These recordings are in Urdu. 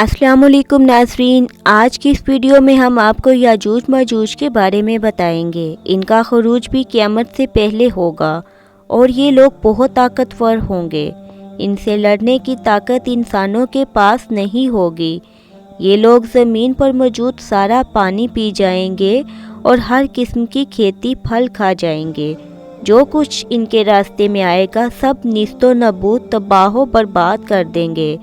السلام علیکم ناظرین، آج کی اس ویڈیو میں ہم آپ کو یاجوج ماجوج کے بارے میں بتائیں گے۔ ان کا خروج بھی قیامت سے پہلے ہوگا اور یہ لوگ بہت طاقتور ہوں گے۔ ان سے لڑنے کی طاقت انسانوں کے پاس نہیں ہوگی۔ یہ لوگ زمین پر موجود سارا پانی پی جائیں گے اور ہر قسم کی کھیتی پھل کھا جائیں گے۔ جو کچھ ان کے راستے میں آئے گا سب نیست و نابود تباہ و برباد کر دیں گے۔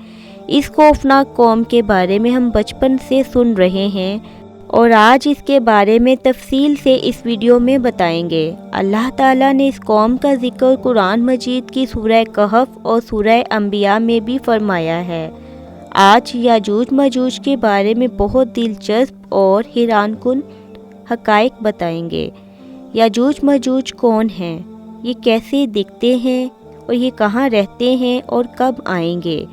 اس خوفناک قوم کے بارے میں ہم بچپن سے سن رہے ہیں اور آج اس کے بارے میں تفصیل سے اس ویڈیو میں بتائیں گے۔ اللہ تعالیٰ نے اس قوم کا ذکر قرآن مجید کی سورہ کہف اور سورہ انبیاء میں بھی فرمایا ہے۔ آج یاجوج ماجوج کے بارے میں بہت دلچسپ اور حیران کن حقائق بتائیں گے۔ یاجوج ماجوج کون ہیں؟ یہ کیسے دکھتے ہیں اور یہ کہاں رہتے ہیں اور کب آئیں گے؟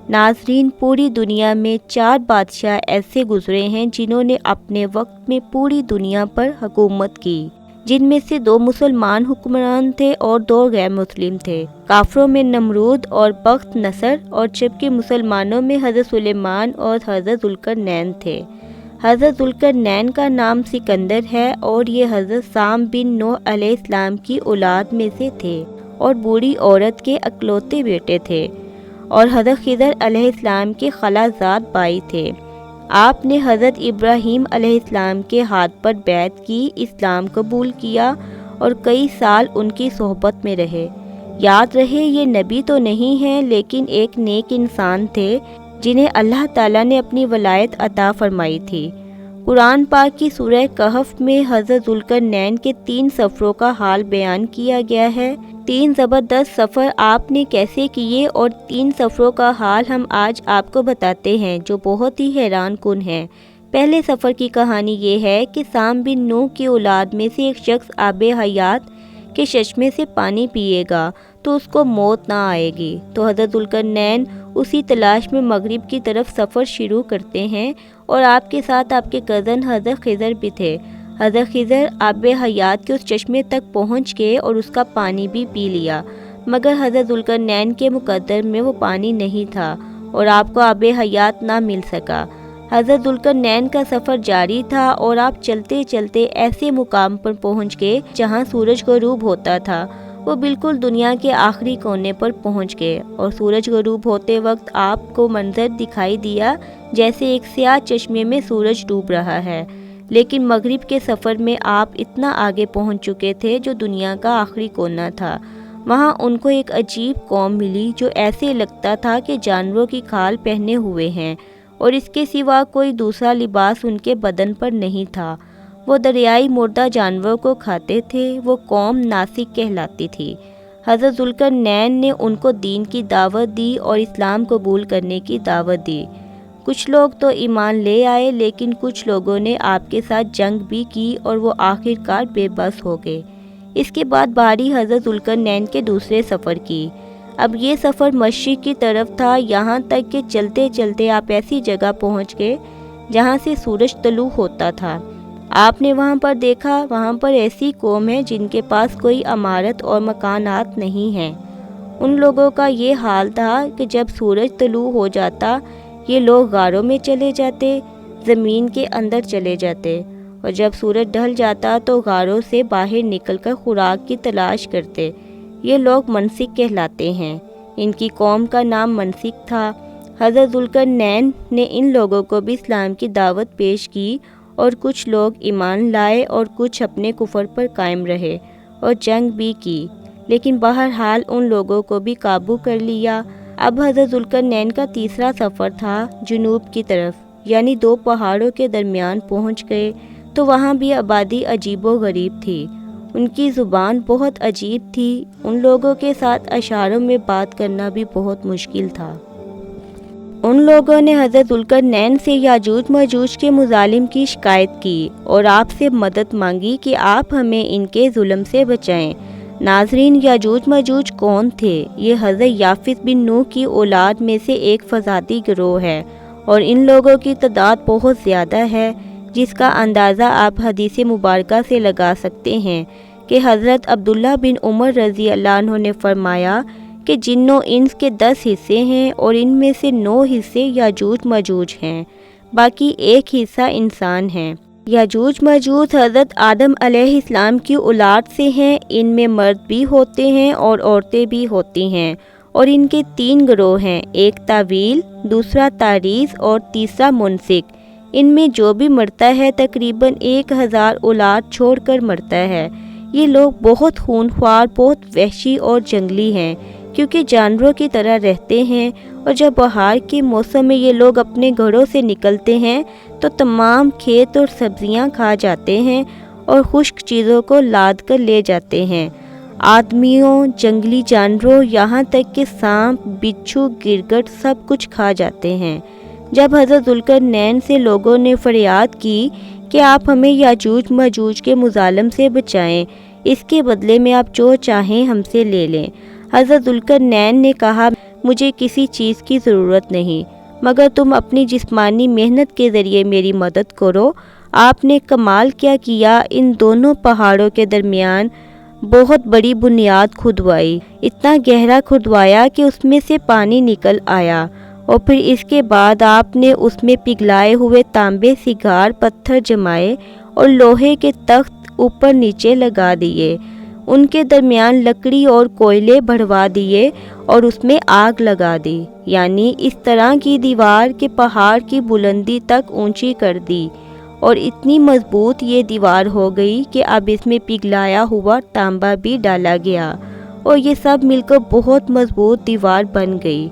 ناظرین، پوری دنیا میں 4 بادشاہ ایسے گزرے ہیں جنہوں نے اپنے وقت میں پوری دنیا پر حکومت کی، جن میں سے 2 مسلمان حکمران تھے اور 2 غیر مسلم تھے۔ کافروں میں نمرود اور بخت نصر، اور جبکہ مسلمانوں میں حضرت سلیمان اور حضرت ذوالقرنین تھے۔ حضرت ذوالقرنین کا نام سکندر ہے اور یہ حضرت سام بن نوح علیہ السلام کی اولاد میں سے تھے اور بوڑھی عورت کے اکلوتے بیٹے تھے، اور حضرت خضر علیہ السلام کے خالہ زاد بھائی تھے۔ آپ نے حضرت ابراہیم علیہ السلام کے ہاتھ پر بیعت کی، اسلام قبول کیا اور کئی سال ان کی صحبت میں رہے۔ یاد رہے، یہ نبی تو نہیں ہیں لیکن ایک نیک انسان تھے جنہیں اللہ تعالیٰ نے اپنی ولایت عطا فرمائی تھی۔ قرآن پاک کی سورہ کہف میں حضرت ذوالقرنین کے 3 سفروں کا حال بیان کیا گیا ہے۔ 3 زبردست سفر آپ نے کیسے کیے، اور 3 سفروں کا حال ہم آج آپ کو بتاتے ہیں جو بہت ہی حیران کن ہیں۔ پہلے سفر کی کہانی یہ ہے کہ سام بن نوح کی اولاد میں سے ایک شخص آب حیات کے چشمے سے پانی پیے گا تو اس کو موت نہ آئے گی، تو حضرت ذوالقرنین اسی تلاش میں مغرب کی طرف سفر شروع کرتے ہیں، اور آپ کے ساتھ آپ کے کزن حضرت خضر بھی تھے۔ حضرت خضر آب حیات کے اس چشمے تک پہنچ گئے اور اس کا پانی بھی پی لیا، مگر حضرت ذوالقرنین کے مقدر میں وہ پانی نہیں تھا اور آپ کو آب حیات نہ مل سکا۔ حضرت ذوالقرنین کا سفر جاری تھا اور آپ چلتے چلتے ایسے مقام پر پہنچ گئے جہاں سورج غروب ہوتا تھا۔ وہ بالکل دنیا کے آخری کونے پر پہنچ گئے اور سورج غروب ہوتے وقت آپ کو منظر دکھائی دیا جیسے ایک سیاہ چشمے میں سورج ڈوب رہا ہے، لیکن مغرب کے سفر میں آپ اتنا آگے پہنچ چکے تھے جو دنیا کا آخری کونا تھا۔ وہاں ان کو ایک عجیب قوم ملی جو ایسے لگتا تھا کہ جانوروں کی کھال پہنے ہوئے ہیں اور اس کے سوا کوئی دوسرا لباس ان کے بدن پر نہیں تھا۔ وہ دریائی مردہ جانوروں کو کھاتے تھے۔ وہ قوم ناسک کہلاتی تھی۔ حضرت ذوالقرنین نے ان کو دین کی دعوت دی اور اسلام قبول کرنے کی دعوت دی۔ کچھ لوگ تو ایمان لے آئے لیکن کچھ لوگوں نے آپ کے ساتھ جنگ بھی کی اور وہ آخر کار بے بس ہو گئے۔ اس کے بعد باری حضرت ذوالقرنین کے دوسرے سفر کی۔ اب یہ سفر مشرق کی طرف تھا، یہاں تک کہ چلتے چلتے آپ ایسی جگہ پہنچ گئے جہاں سے سورج طلوع ہوتا تھا۔ آپ نے وہاں پر دیکھا، وہاں پر ایسی قوم ہے جن کے پاس کوئی عمارت اور مکانات نہیں ہیں۔ ان لوگوں کا یہ حال تھا کہ جب سورج طلوع ہو جاتا یہ لوگ غاروں میں چلے جاتے، زمین کے اندر چلے جاتے، اور جب سورج ڈھل جاتا تو غاروں سے باہر نکل کر خوراک کی تلاش کرتے۔ یہ لوگ منسک کہلاتے ہیں۔ ان کی قوم کا نام منسک تھا۔ حضرت ذوالقرنین نے ان لوگوں کو بھی اسلام کی دعوت پیش کی اور کچھ لوگ ایمان لائے اور کچھ اپنے کفر پر قائم رہے اور جنگ بھی کی، لیکن بہرحال ان لوگوں کو بھی قابو کر لیا۔ اب حضرت ذوالقرنین کا تیسرا سفر تھا جنوب کی طرف، یعنی 2 پہاڑوں کے درمیان پہنچ گئے تو وہاں بھی آبادی عجیب و غریب تھی۔ ان کی زبان بہت عجیب تھی، ان لوگوں کے ساتھ اشاروں میں بات کرنا بھی بہت مشکل تھا۔ ان لوگوں نے حضرت ذوالقرنین سے یاجوج ماجوج کے مظالم کی شکایت کی اور آپ سے مدد مانگی کہ آپ ہمیں ان کے ظلم سے بچائیں۔ ناظرین، یاجوج ماجوج کون تھے؟ یہ حضرت یافت بن نوح کی اولاد میں سے ایک فسادی گروہ ہے اور ان لوگوں کی تعداد بہت زیادہ ہے، جس کا اندازہ آپ حدیث مبارکہ سے لگا سکتے ہیں کہ حضرت عبداللہ بن عمر رضی اللہ عنہ نے فرمایا کہ جن و انس کے 10 حصے ہیں اور ان میں سے 9 حصے یاجوج ماجوج ہیں، باقی ایک حصہ انسان ہیں۔ یاجوج ماجوج حضرت آدم علیہ السلام کی اولاد سے ہیں، ان میں مرد بھی ہوتے ہیں اور عورتیں بھی ہوتی ہیں، اور ان کے 3 گروہ ہیں، ایک طویل، دوسرا تاریز اور تیسرا منسک۔ ان میں جو بھی مرتا ہے تقریباً 1000 اولاد چھوڑ کر مرتا ہے۔ یہ لوگ بہت خونخوار، بہت وحشی اور جنگلی ہیں، کیونکہ جانوروں کی طرح رہتے ہیں، اور جب بہار کے موسم میں یہ لوگ اپنے گھروں سے نکلتے ہیں تو تمام کھیت اور سبزیاں کھا جاتے ہیں اور خشک چیزوں کو لاد کر لے جاتے ہیں۔ آدمیوں، جنگلی جانوروں، یہاں تک کہ سانپ، بچھو، گرگٹ سب کچھ کھا جاتے ہیں۔ جب حضرت ذوالقرنین سے لوگوں نے فریاد کی کہ آپ ہمیں یاجوج ماجوج کے مظالم سے بچائیں، اس کے بدلے میں آپ جو چاہیں ہم سے لے لیں، حضرت ذوالقرنین نے کہا مجھے کسی چیز کی ضرورت نہیں، مگر تم اپنی جسمانی محنت کے ذریعے میری مدد کرو۔ آپ نے کمال کیا کیا، ان دونوں پہاڑوں کے درمیان بہت بڑی بنیاد کھدوائی، اتنا گہرا کھدوایا کہ اس میں سے پانی نکل آیا، اور پھر اس کے بعد آپ نے اس میں پگھلائے ہوئے تانبے سگار پتھر جمائے اور لوہے کے تخت اوپر نیچے لگا دیے، ان کے درمیان لکڑی اور کوئلے بڑھوا دیے اور اس میں آگ لگا دی، یعنی اس طرح کی دیوار کہ پہاڑ کی بلندی تک اونچی کر دی، اور اتنی مضبوط یہ دیوار ہو گئی کہ اب اس میں پگھلایا ہوا تانبا بھی ڈالا گیا، اور یہ سب مل کر بہت مضبوط دیوار بن گئی۔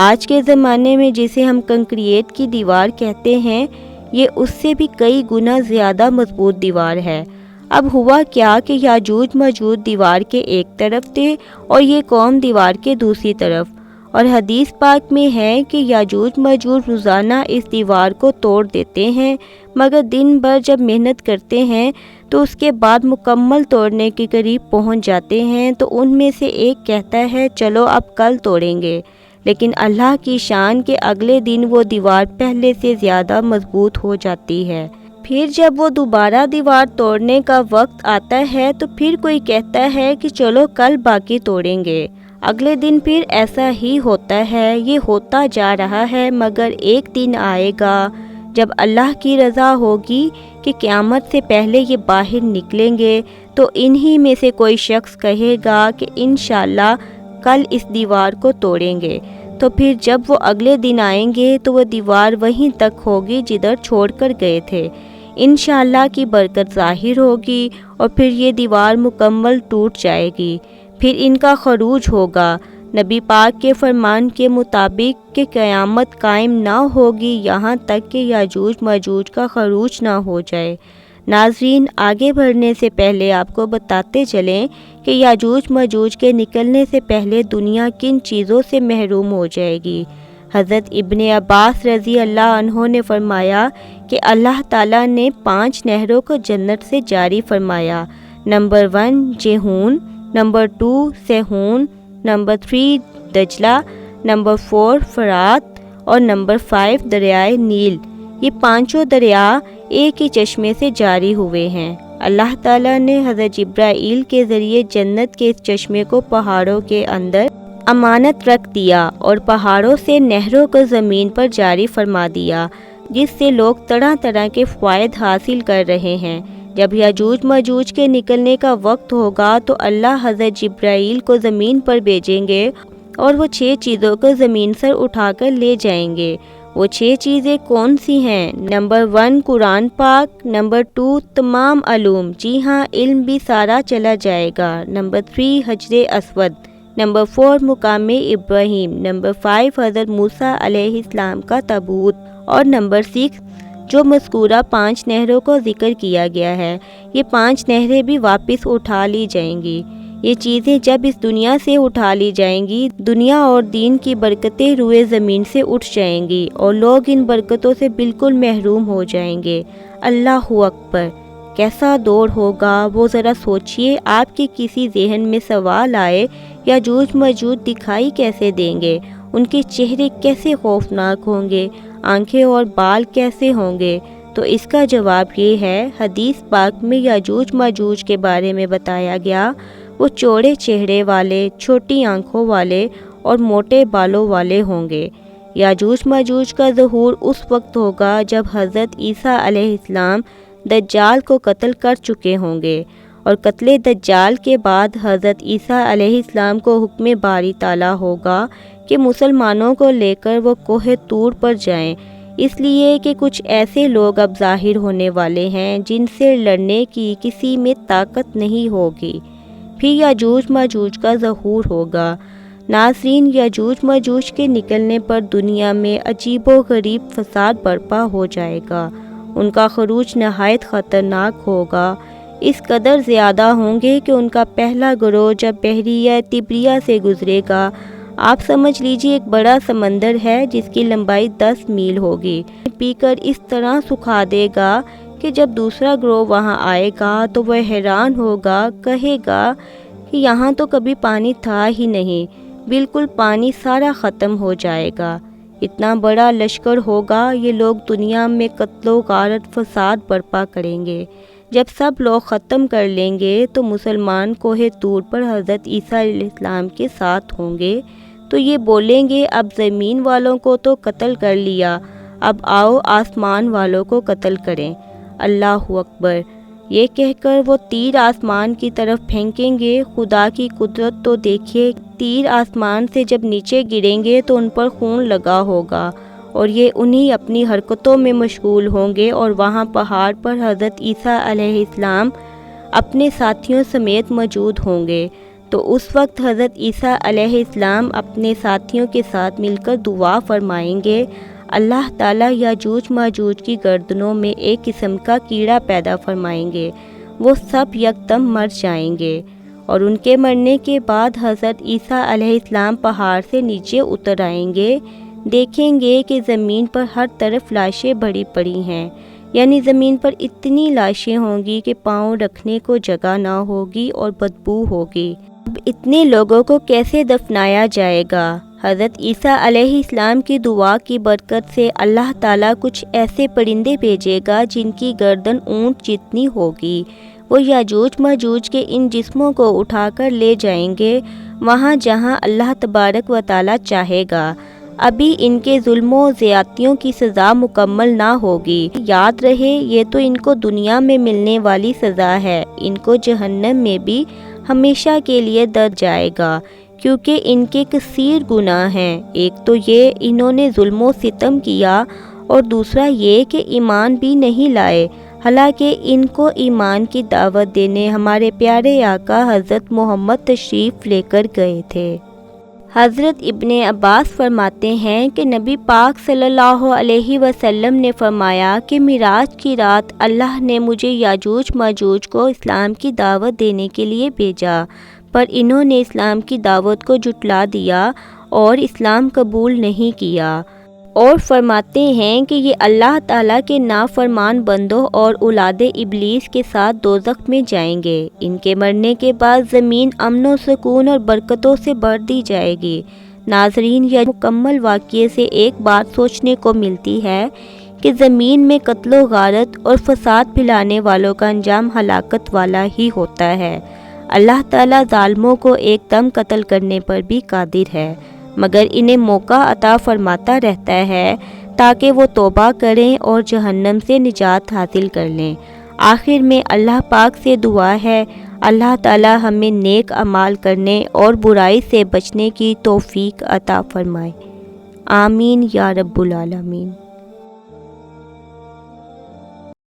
آج کے زمانے میں جسے ہم کنکریٹ کی دیوار کہتے ہیں، یہ اس سے بھی کئی گنا زیادہ مضبوط دیوار ہے۔ اب ہوا کیا کہ یاجوج ماجوج دیوار کے ایک طرف تھے اور یہ قوم دیوار کے دوسری طرف، اور حدیث پاک میں ہے کہ یاجوج ماجوج روزانہ اس دیوار کو توڑ دیتے ہیں، مگر دن بھر جب محنت کرتے ہیں تو اس کے بعد مکمل توڑنے کے قریب پہنچ جاتے ہیں، تو ان میں سے ایک کہتا ہے چلو اب کل توڑیں گے، لیکن اللہ کی شان کے اگلے دن وہ دیوار پہلے سے زیادہ مضبوط ہو جاتی ہے۔ پھر جب وہ دوبارہ دیوار توڑنے کا وقت آتا ہے تو پھر کوئی کہتا ہے کہ چلو کل باقی توڑیں گے، اگلے دن پھر ایسا ہی ہوتا ہے، یہ ہوتا جا رہا ہے، مگر ایک دن آئے گا جب اللہ کی رضا ہوگی کہ قیامت سے پہلے یہ باہر نکلیں گے، تو انہی میں سے کوئی شخص کہے گا کہ انشاءاللہ کل اس دیوار کو توڑیں گے، تو پھر جب وہ اگلے دن آئیں گے تو وہ دیوار وہیں تک ہوگی جدھر چھوڑ کر گئے تھے، انشاءاللہ کی برکت ظاہر ہوگی، اور پھر یہ دیوار مکمل ٹوٹ جائے گی، پھر ان کا خروج ہوگا۔ نبی پاک کے فرمان کے مطابق کہ قیامت قائم نہ ہوگی یہاں تک کہ یاجوج ماجوج کا خروج نہ ہو جائے۔ ناظرین، آگے بڑھنے سے پہلے آپ کو بتاتے چلیں کہ یاجوج ماجوج کے نکلنے سے پہلے دنیا کن چیزوں سے محروم ہو جائے گی۔ حضرت ابن عباس رضی اللہ عنہ نے فرمایا کہ اللہ تعالیٰ نے 5 نہروں کو جنت سے جاری فرمایا۔ نمبر 1 جیہون، نمبر 2 سیہون، نمبر 3 دجلہ، نمبر 4 فرات، اور نمبر 5 دریائے نیل۔ یہ 5 دریا ایک ہی چشمے سے جاری ہوئے ہیں۔ اللہ تعالیٰ نے حضرت جبرائیل کے ذریعے جنت کے اس چشمے کو پہاڑوں کے اندر امانت رکھ دیا اور پہاڑوں سے نہروں کو زمین پر جاری فرما دیا، جس سے لوگ طرح طرح کے فوائد حاصل کر رہے ہیں۔ جب یاجوج ماجوج کے نکلنے کا وقت ہوگا تو اللہ حضرت جبرائیل کو زمین پر بھیجیں گے اور وہ 6 چیزوں کو زمین سے اٹھا کر لے جائیں گے۔ وہ 6 چیزیں کون سی ہیں؟ نمبر 1 قرآن پاک، نمبر 2 تمام علوم، جی ہاں علم بھی سارا چلا جائے گا، نمبر 3 حجر اسود، نمبر 4 مقام ابراہیم، نمبر 5 حضرت موسیٰ علیہ السلام کا تابوت، اور نمبر 6 جو مذکورہ 5 نہروں کو ذکر کیا گیا ہے، یہ 5 نہریں بھی واپس اٹھا لی جائیں گی۔ یہ چیزیں جب اس دنیا سے اٹھا لی جائیں گی، دنیا اور دین کی برکتیں روئے زمین سے اٹھ جائیں گی اور لوگ ان برکتوں سے بالکل محروم ہو جائیں گے۔ اللہ اکبر! کیسا دور ہوگا وہ ذرا سوچئے۔ آپ کے کسی ذہن میں سوال آئے یاجوج ماجوج دکھائی کیسے دیں گے؟ ان کے چہرے کیسے خوفناک ہوں گے؟ آنکھیں اور بال کیسے ہوں گے؟ تو اس کا جواب یہ ہے، حدیث پاک میں یاجوج ماجوج کے بارے میں بتایا گیا، وہ چوڑے چہرے والے، چھوٹی آنکھوں والے اور موٹے بالوں والے ہوں گے۔ یاجوج ماجوج کا ظہور اس وقت ہوگا جب حضرت عیسیٰ علیہ السلام دجال کو قتل کر چکے ہوں گے، اور قتل دجال کے بعد حضرت عیسیٰ علیہ السلام کو حکم باری تعالیٰ ہوگا کہ مسلمانوں کو لے کر وہ کوہ طور پر جائیں، اس لیے کہ کچھ ایسے لوگ اب ظاہر ہونے والے ہیں جن سے لڑنے کی کسی میں طاقت نہیں ہوگی۔ پھر یاجوج ماجوج کا ظہور ہوگا۔ ناظرین، یاجوج ماجوج کے نکلنے پر دنیا میں عجیب و غریب فساد برپا ہو جائے گا۔ ان کا خروج نہایت خطرناک ہوگا، اس قدر زیادہ ہوں گے کہ ان کا پہلا گروہ جب بحیرہ طبریہ سے گزرے گا، آپ سمجھ لیجئے ایک بڑا سمندر ہے جس کی لمبائی 10 میل ہوگی، پی کر اس طرح سکھا دے گا کہ جب دوسرا گروہ وہاں آئے گا تو وہ حیران ہوگا، کہے گا کہ یہاں تو کبھی پانی تھا ہی نہیں، بالکل پانی سارا ختم ہو جائے گا۔ اتنا بڑا لشکر ہوگا، یہ لوگ دنیا میں قتل و غارت فساد برپا کریں گے۔ جب سب لوگ ختم کر لیں گے تو مسلمان کوہ طور پر حضرت عیسیٰ علیہ السلام کے ساتھ ہوں گے، تو یہ بولیں گے اب زمین والوں کو تو قتل کر لیا، اب آؤ آسمان والوں کو قتل کریں۔ اللہ اکبر، یہ کہہ کر وہ تیر آسمان کی طرف پھینکیں گے۔ خدا کی قدرت تو دیکھیے، تیر آسمان سے جب نیچے گریں گے تو ان پر خون لگا ہوگا، اور یہ انہی اپنی حرکتوں میں مشغول ہوں گے، اور وہاں پہاڑ پر حضرت عیسیٰ علیہ السلام اپنے ساتھیوں سمیت موجود ہوں گے۔ تو اس وقت حضرت عیسیٰ علیہ السلام اپنے ساتھیوں کے ساتھ مل کر دعا فرمائیں گے، اللہ تعالیٰ یاجوج ماجوج کی گردنوں میں ایک قسم کا کیڑا پیدا فرمائیں گے، وہ سب یکدم مر جائیں گے، اور ان کے مرنے کے بعد حضرت عیسیٰ علیہ السلام پہاڑ سے نیچے اتر آئیں گے، دیکھیں گے کہ زمین پر ہر طرف لاشیں بڑی پڑی ہیں، یعنی زمین پر اتنی لاشیں ہوں گی کہ پاؤں رکھنے کو جگہ نہ ہوگی اور بدبو ہوگی۔ اب اتنے لوگوں کو کیسے دفنایا جائے گا؟ حضرت عیسیٰ علیہ السلام کی دعا کی برکت سے اللہ تعالیٰ کچھ ایسے پرندے بھیجے گا جن کی گردن اونٹ جتنی ہوگی، وہ یاجوج ماجوج کے ان جسموں کو اٹھا کر لے جائیں گے وہاں جہاں اللہ تبارک و تعالیٰ چاہے گا۔ ابھی ان کے ظلم و زیادتیوں کی سزا مکمل نہ ہوگی، یاد رہے یہ تو ان کو دنیا میں ملنے والی سزا ہے، ان کو جہنم میں بھی ہمیشہ کے لیے در جائے گا، کیونکہ ان کے کثیر گناہ ہیں۔ ایک تو یہ انہوں نے ظلم و ستم کیا، اور دوسرا یہ کہ ایمان بھی نہیں لائے، حالانکہ ان کو ایمان کی دعوت دینے ہمارے پیارے آقا حضرت محمد تشریف لے کر گئے تھے۔ حضرت ابن عباس فرماتے ہیں کہ نبی پاک صلی اللہ علیہ وسلم نے فرمایا کہ معراج کی رات اللہ نے مجھے یاجوج ماجوج کو اسلام کی دعوت دینے کے لیے بھیجا، پر انہوں نے اسلام کی دعوت کو جھٹلا دیا اور اسلام قبول نہیں کیا، اور فرماتے ہیں کہ یہ اللہ تعالیٰ کے نافرمان بندوں اور اولاد ابلیس کے ساتھ دوزخ میں جائیں گے۔ ان کے مرنے کے بعد زمین امن و سکون اور برکتوں سے بھر دی جائے گی۔ ناظرین، یہ مکمل واقعے سے ایک بات سوچنے کو ملتی ہے کہ زمین میں قتل و غارت اور فساد پھیلانے والوں کا انجام ہلاکت والا ہی ہوتا ہے۔ اللہ تعالیٰ ظالموں کو ایک دم قتل کرنے پر بھی قادر ہے، مگر انہیں موقع عطا فرماتا رہتا ہے تاکہ وہ توبہ کریں اور جہنم سے نجات حاصل کر لیں۔ آخر میں اللہ پاک سے دعا ہے، اللہ تعالی ہمیں نیک اعمال کرنے اور برائی سے بچنے کی توفیق عطا فرمائے۔ آمین یا رب العالمین۔